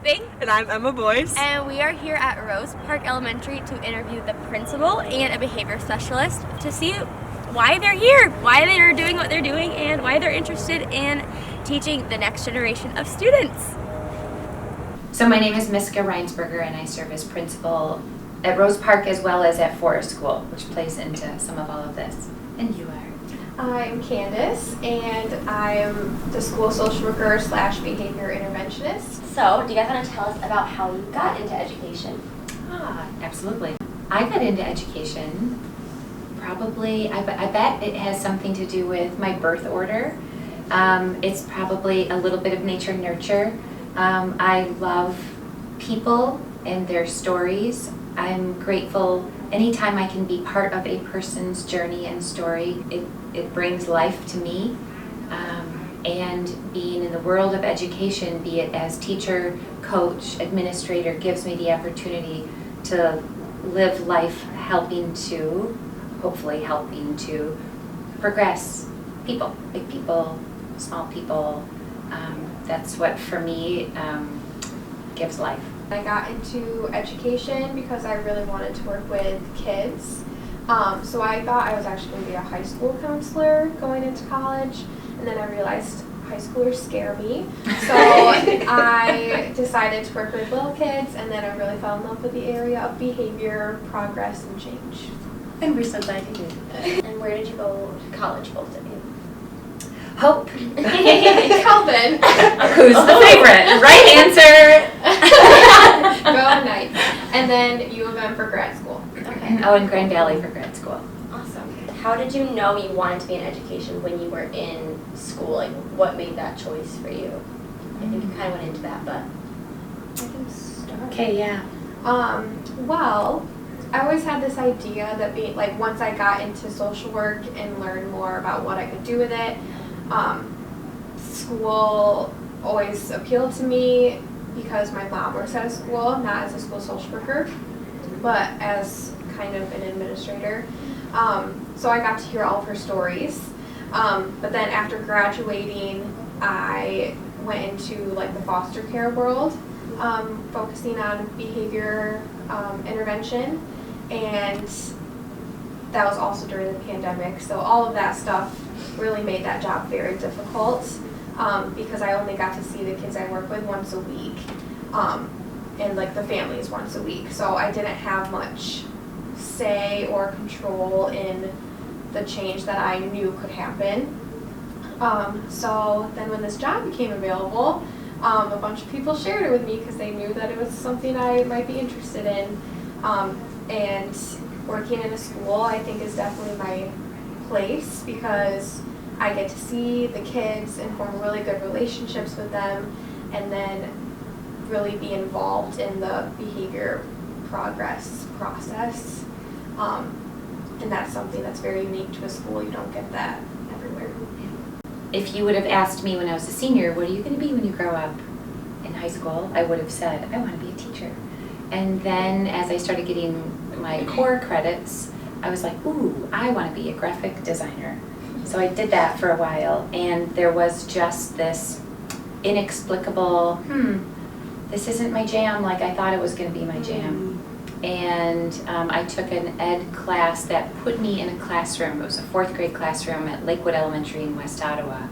Epping. And I'm Emma Boyce. And we are here at Rose Park Elementary to interview the principal and a behavior specialist to see why they're here, why they're doing what they're doing, and why they're interested in teaching the next generation of students. So my name is Miska Reinsberger, and I serve as principal at Rose Park as well as at Forest School, which plays into some of all of this. And you are? I'm Candace, and I'm the school social worker / behavior interventionist. So, do you guys want to tell us about how you got into education? Absolutely. I got into education probably, I bet it has something to do with my birth order. It's probably a little bit of nature nurture. I love people and their stories. I'm grateful anytime I can be part of a person's journey and story. It brings life to me. And being in the world of education, be it as teacher, coach, administrator, gives me the opportunity to live life hopefully helping to progress people, big people, small people. That's what, for me, gives life. I got into education because I really wanted to work with kids. So I thought I was actually going to be a high school counselor going into college, and then I realized high schoolers scare me. So I decided to work with little kids, and then I really fell in love with the area of behavior, progress, and change. And we're so glad you did. And where did you go to college, both of you? Hope. Calvin. Who's the favorite? Right answer. Go Knights. And then U of M for grad school. Okay. Oh, in Grand Valley for grad school. Awesome. How did you know you wanted to be in education when you were in school? Like, what made that choice for you? I think you kind of went into that, but I can start. Okay, yeah. Well, I always had this idea that once I got into social work and learned more about what I could do with it, school always appealed to me because my mom works at a school, not as a school social worker, but as kind of an administrator. So I got to hear all of her stories. But then after graduating, I went into the foster care world, focusing on behavior intervention, and that was also during the pandemic. So all of that stuff really made that job very difficult because I only got to see the kids I work with once a week, and the families once a week. So I didn't have much say or control in the change that I knew could happen. So then when this job became available, a bunch of people shared it with me because they knew that it was something I might be interested in. And working in a school, I think, is definitely my place because I get to see the kids and form really good relationships with them, and then really be involved in the behavior progress process. And that's something that's very unique to a school. You don't get that everywhere. If you would have asked me when I was a senior, what are you going to be when you grow up in high school, I would have said, I want to be a teacher. And then as I started getting my core credits, I was like, ooh, I want to be a graphic designer. So I did that for a while, and there was just this inexplicable, this isn't my jam like I thought it was going to be my jam. And I took an ed class that put me in a classroom. It was a 4th grade classroom at Lakewood Elementary in West Ottawa.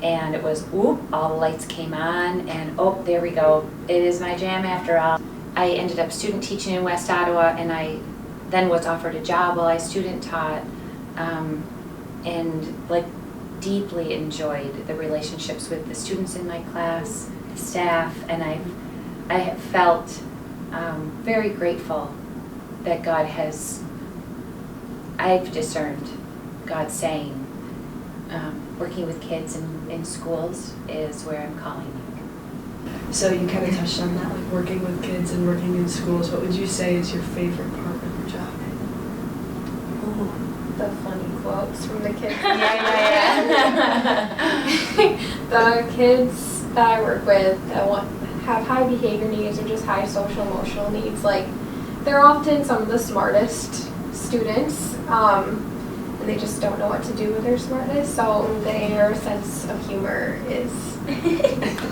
And it was, all the lights came on, and there we go. It is my jam after all. I ended up student teaching in West Ottawa, and I then was offered a job while I student taught, and deeply enjoyed the relationships with the students in my class, the staff, and I have felt very grateful that I've discerned God saying, working with kids in schools is where I'm calling you. So you kind of touched on that, working with kids and working in schools. What would you say is your favorite part of your job? The funny quotes from the kids. Yeah. The kids that I work with that have high behavior needs or just high social emotional needs, they're often some of the smartest students, and they just don't know what to do with their smartness, so their sense of humor is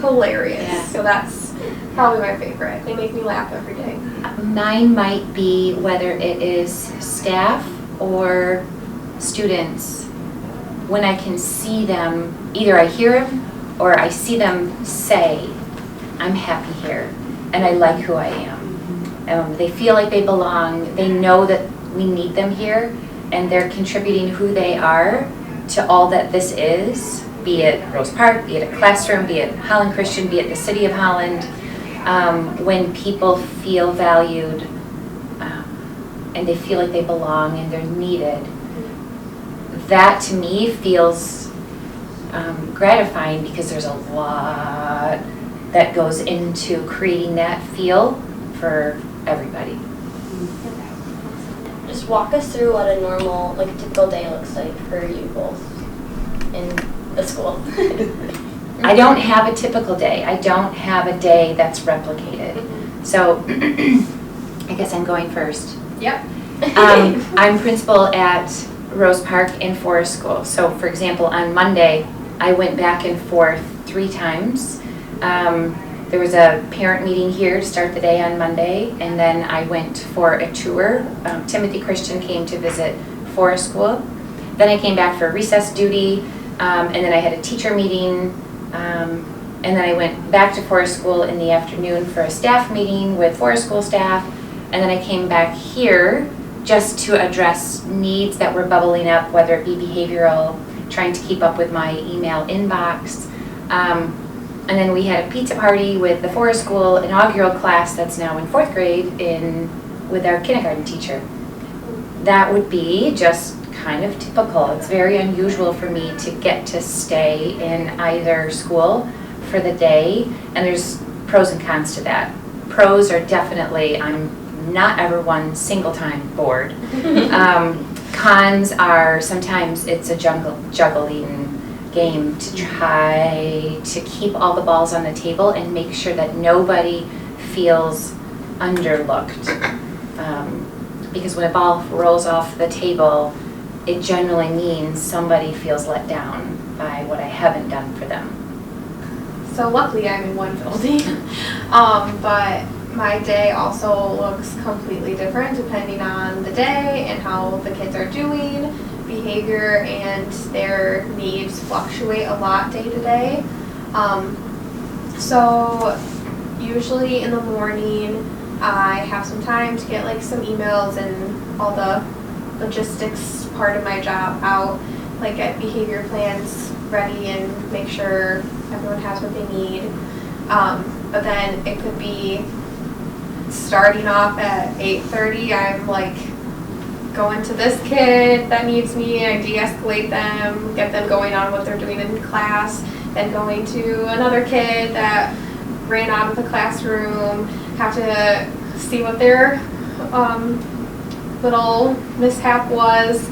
hilarious. Yeah. So that's Probably my favorite. They make me laugh every day. Mine might be whether it is staff or students. When I can see them, either I hear them or I see them say, I'm happy here and I like who I am. They feel like they belong. They know that we need them here and they're contributing who they are to all that this is, be it Rose Park, be it a classroom, be it Holland Christian, be it the City of Holland. When people feel valued and they feel like they belong and they're needed, that to me feels gratifying because there's a lot that goes into creating that feel for everybody. Just walk us through what a normal, like a typical day looks like for you both in the school. I don't have a typical day. I don't have a day that's replicated. So I guess I'm going first. Yep. I'm principal at Rose Park and Forest School. So for example, on Monday, I went back and forth 3 times. There was a parent meeting here to start the day on Monday, and then I went for a tour. Timothy Christian came to visit Forest School. Then I came back for recess duty, and then I had a teacher meeting, and then I went back to Forest School in the afternoon for a staff meeting with Forest School staff, and then I came back here just to address needs that were bubbling up, whether it be behavioral, trying to keep up with my email inbox. And then we had a pizza party with the Forest School inaugural class that's now in 4th grade with our kindergarten teacher. That would be just kind of typical. It's very unusual for me to get to stay in either school for the day, and there's pros and cons to that. Pros are definitely, I'm not ever one single time bored. Cons are sometimes it's a juggling game to try to keep all the balls on the table and make sure that nobody feels underlooked. Because when a ball rolls off the table, it generally means somebody feels let down by what I haven't done for them. So luckily I'm in one building, but my day also looks completely different depending on the day and how the kids are doing. Behavior and their needs fluctuate a lot day to day. So usually in the morning I have some time to get like some emails and all the logistics part of my job out, like get behavior plans ready and make sure everyone has what they need. But then it could be starting off at 8:30, I'm like going to this kid that needs me, I de-escalate them, get them going on what they're doing in class, then going to another kid that ran out of the classroom, have to see what their little mishap was,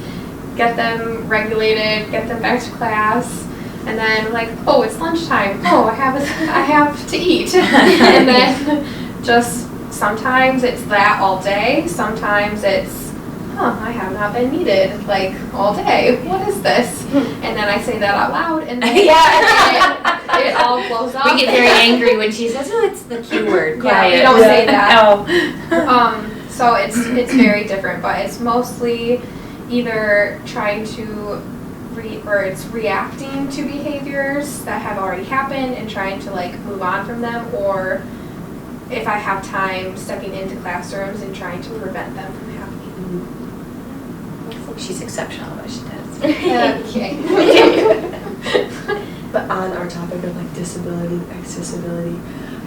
get them regulated, get them back to class, and then like, oh, it's lunchtime, oh, I have to eat. And then just sometimes it's that all day, sometimes it's I have not been needed like all day. What is this? And then I say that out loud, and then it all blows up. We get very angry when she says, "Oh, it's the Q word." Yeah, Quiet. we don't say that. No. So it's very different, but it's mostly either trying to it's reacting to behaviors that have already happened and trying to like move on from them, or if I have time, stepping into classrooms and trying to prevent them from happening. She's exceptional at what she does. Okay. But on our topic of like disability, accessibility,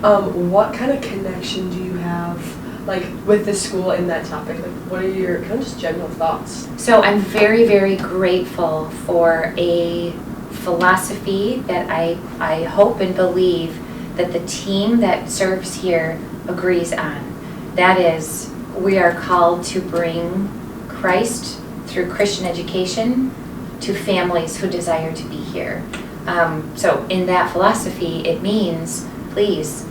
what kind of connection do you have like with the school in that topic? Like what are your kind of just general thoughts? So I'm very, very grateful for a philosophy that I hope and believe that the team that serves here agrees on. That is, we are called to bring Christ through Christian education to families who desire to be here. So in that philosophy, it means, please,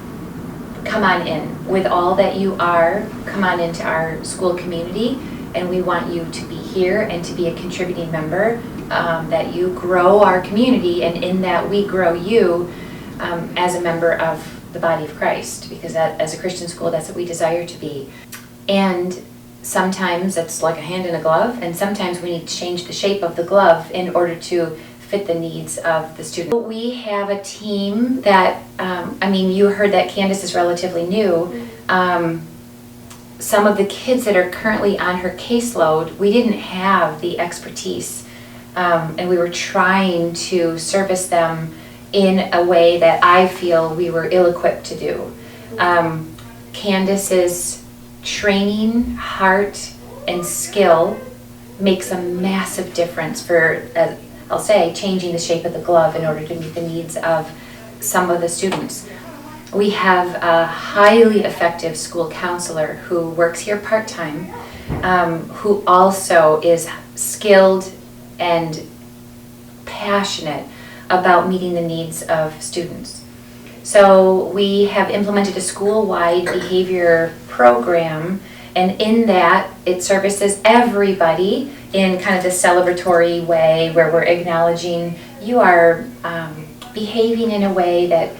come on in. With all that you are, come on into our school community, and we want you to be here and to be a contributing member, that you grow our community, and in that we grow you as a member of the body of Christ, because as a Christian school, that's what we desire to be. And sometimes it's like a hand in a glove, and sometimes we need to change the shape of the glove in order to fit the needs of the student. We have a team that, you heard that Candace is relatively new. Some of the kids that are currently on her caseload, we didn't have the expertise, and we were trying to service them in a way that I feel we were ill-equipped to do. Candace's training, heart, and skill makes a massive difference for, I'll say, changing the shape of the glove in order to meet the needs of some of the students. We have a highly effective school counselor who works here part-time, who also is skilled and passionate about meeting the needs of students. So we have implemented a school-wide behavior program, and in that it services everybody in kind of the celebratory way where we're acknowledging you are behaving in a way that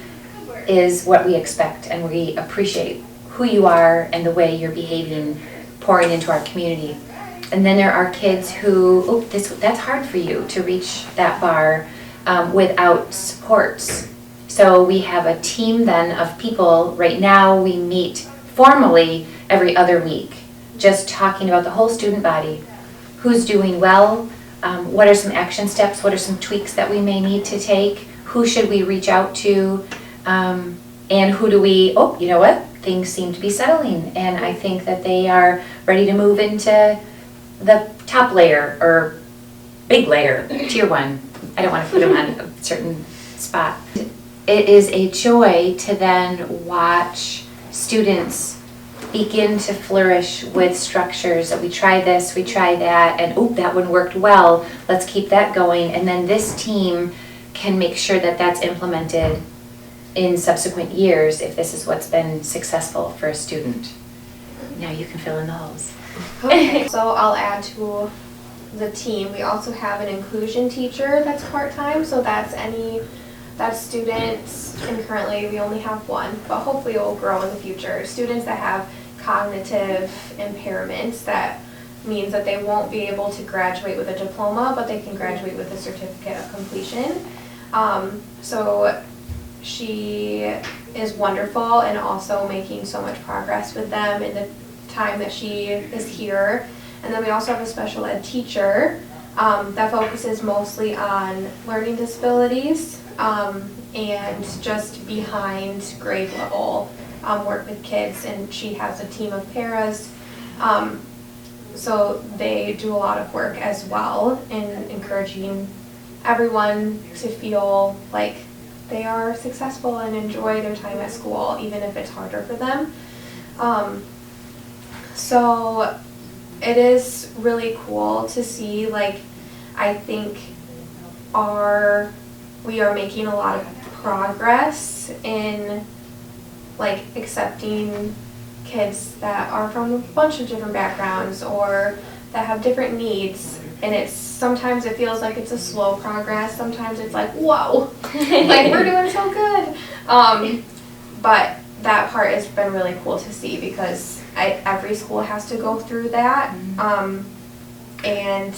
is what we expect, and we appreciate who you are and the way you're behaving, pouring into our community. And then there are kids who, that's hard for you to reach that bar without supports. So we have a team then of people. Right now we meet formally every other week, just talking about the whole student body. Who's doing well? What are some action steps? What are some tweaks that we may need to take? Who should we reach out to? And who do we, you know what? Things seem to be settling, and I think that they are ready to move into the top layer or big layer, tier 1. I don't want to put them on a certain spot. It is a joy to then watch students begin to flourish with structures that we try this, we try that, and that one worked well, let's keep that going. And then this team can make sure that that's implemented in subsequent years if this is what's been successful for a student. Now you can fill in the holes. Okay, so I'll add to the team. We also have an inclusion teacher that's part-time, so that's students, and currently we only have one, but hopefully it will grow in the future. Students that have cognitive impairments, that means that they won't be able to graduate with a diploma, but they can graduate with a certificate of completion. So she is wonderful and also making so much progress with them in the time that she is here. And then we also have a special ed teacher that focuses mostly on learning disabilities and just behind grade level work with kids, and she has a team of paras. So they do a lot of work as well in encouraging everyone to feel like they are successful and enjoy their time at school, even if it's harder for them. So it is really cool to see, I think we are making a lot of progress in accepting kids that are from a bunch of different backgrounds or that have different needs. And sometimes it feels like it's a slow progress. Sometimes it's like, whoa, we're doing so good. But that part has been really cool to see, because every school has to go through that. And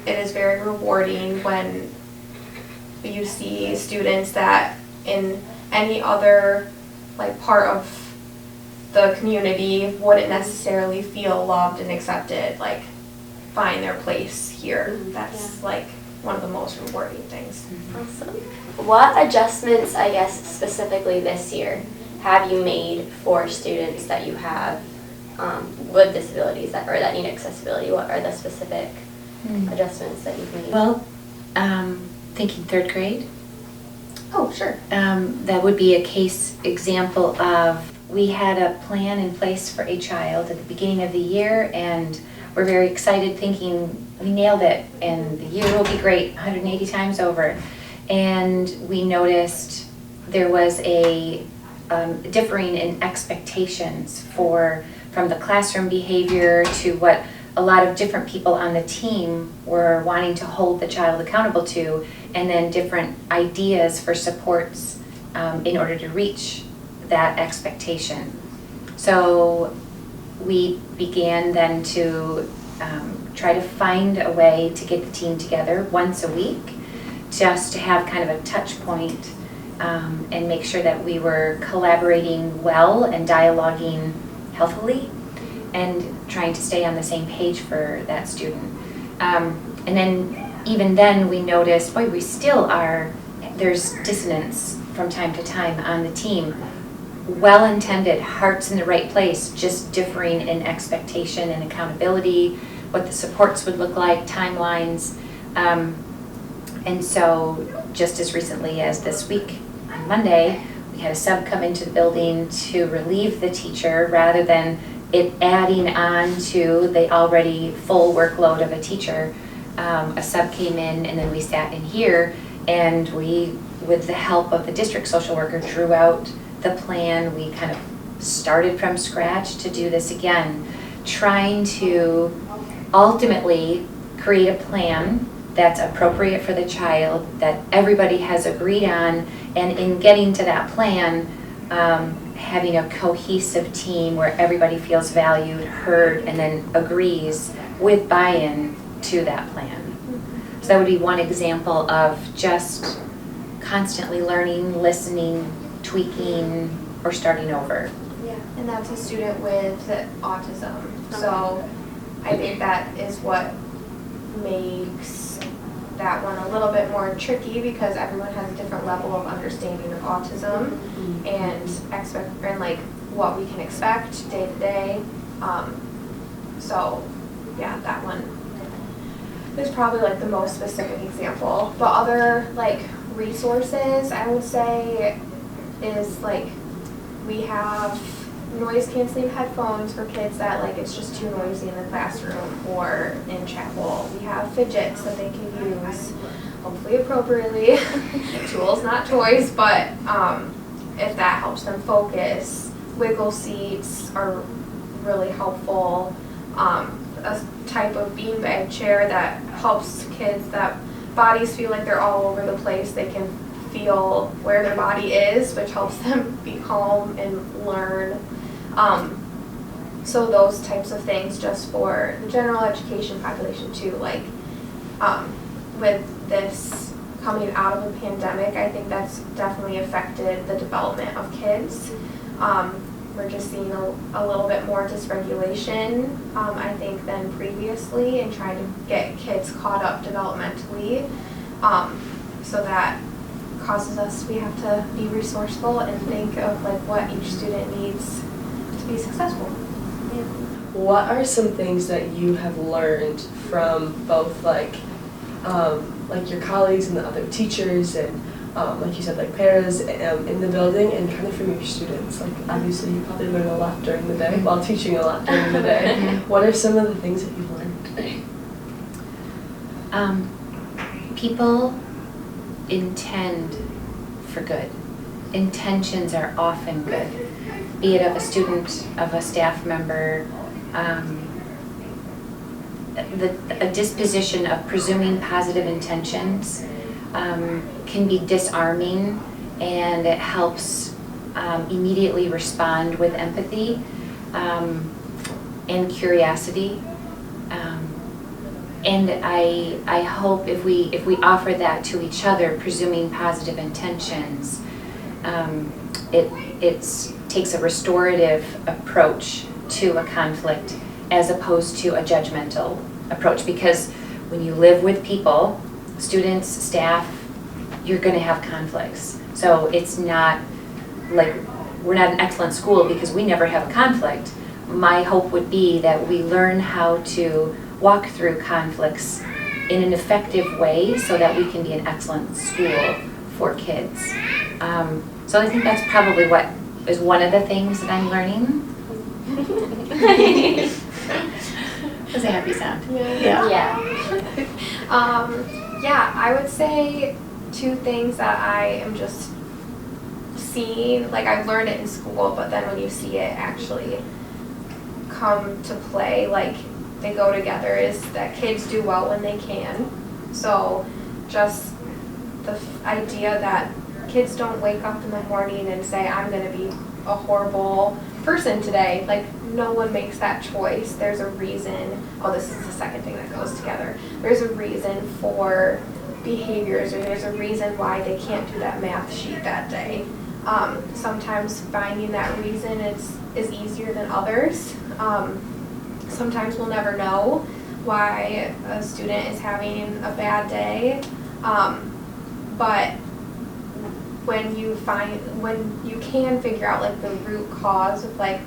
it is very rewarding when you see students that in any other part of the community wouldn't necessarily feel loved and accepted, find their place here. That's one of the most rewarding things. Awesome. What adjustments, I guess, specifically this year have you made for students that you have with disabilities that need accessibility? What are the specific adjustments that you've made? Well, thinking 3rd grade. Oh, sure. That would be a case example of, we had a plan in place for a child at the beginning of the year, and we're very excited thinking we nailed it and the year will be great 180 times over. And we noticed there was a differing in expectations from the classroom behavior to what a lot of different people on the team were wanting to hold the child accountable to, and then different ideas for supports in order to reach that expectation. So we began then to try to find a way to get the team together once a week, just to have kind of a touch point and make sure that we were collaborating well and dialoguing healthily and trying to stay on the same page for that student. And then even then we noticed, boy, we still are, there's dissonance from time to time on the team. Well-intended, hearts in the right place, just differing in expectation and accountability, what the supports would look like, timelines. And so just as recently as this week, on Monday, we had a sub come into the building to relieve the teacher rather than it adding on to the already full workload of a teacher. A sub came in and then we sat in here and we, with the help of the district social worker, drew out the plan. We kind of started from scratch to do this again, trying to ultimately create a plan that's appropriate for the child, that everybody has agreed on, and in getting to that plan, having a cohesive team where everybody feels valued, heard, and then agrees with buy-in to that plan. So that would be one example of just constantly learning, listening, tweaking, or starting over. Yeah, and that's a student with autism. So I think that is what makes that one a little bit more tricky, because everyone has a different level of understanding of autism and like what we can expect day to day. So yeah, that one is probably like the most specific example. But other like resources, I would say, is like we have noise canceling headphones for kids that like it's just too noisy in the classroom or in chapel. We have fidgets that they can use, hopefully appropriately. Tools, not toys, but if that helps them focus. Wiggle seats are really helpful. A type of beanbag chair that helps kids that bodies feel like they're all over the place. They can feel where their body is, which helps them be calm and learn. So those types of things just for the general education population too. Like with this coming out of a pandemic, I think that's definitely affected the development of kids. We're just seeing a little bit more dysregulation, I think, than previously, and trying to get kids caught up developmentally. So that causes us, we have to be resourceful and think of like what each student needs to be successful. Yeah. What are some things that you have learned from both like your colleagues and the other teachers and like you said, like paras in the building, and kind of from your students? Like obviously you probably learn a lot during the day while teaching a lot during the day. What are some of the things that you've learned? People intend for good. Intentions are often good, be it of a student, of a staff member. A disposition of presuming positive intentions can be disarming, and it helps immediately respond with empathy and curiosity. And I hope if we offer that to each other, presuming positive intentions, it takes a restorative approach to a conflict as opposed to a judgmental approach. Because when you live with people, students, staff, you're going to have conflicts. So it's not like we're not an excellent school because we never have a conflict. My hope would be that we learn how to walk through conflicts in an effective way so that we can be an excellent school for kids. So I think that's probably what is one of the things that I'm learning. That's a happy sound. Yeah. Yeah, I would say two things that I am just seeing, like I've learned it in school, but then when you see it actually come to play, like they go together, is that kids do well when they can. So just the idea that kids don't wake up in the morning and say, I'm going to be a horrible person today. Like, no one makes that choice. There's a reason. Oh, this is the second thing that goes together. There's a reason for behaviors, or there's a reason why they can't do that math sheet that day. Sometimes finding that reason is easier than others. Sometimes we'll never know why a student is having a bad day. But when you can figure out like the root cause of like,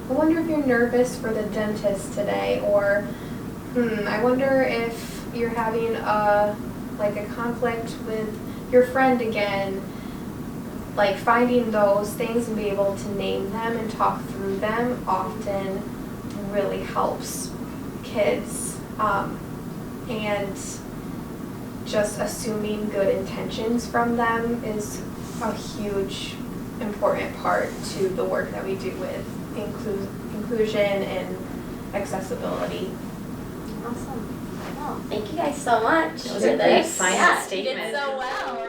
I wonder if you're nervous for the dentist today, or I wonder if you're having a conflict with your friend again. Like, finding those things and be able to name them and talk through them often really helps kids. And just assuming good intentions from them is a huge, important part to the work that we do with inclusion and accessibility. Awesome. Well, thank you guys so much. That was for a great this. final Yeah, statement. You did so well.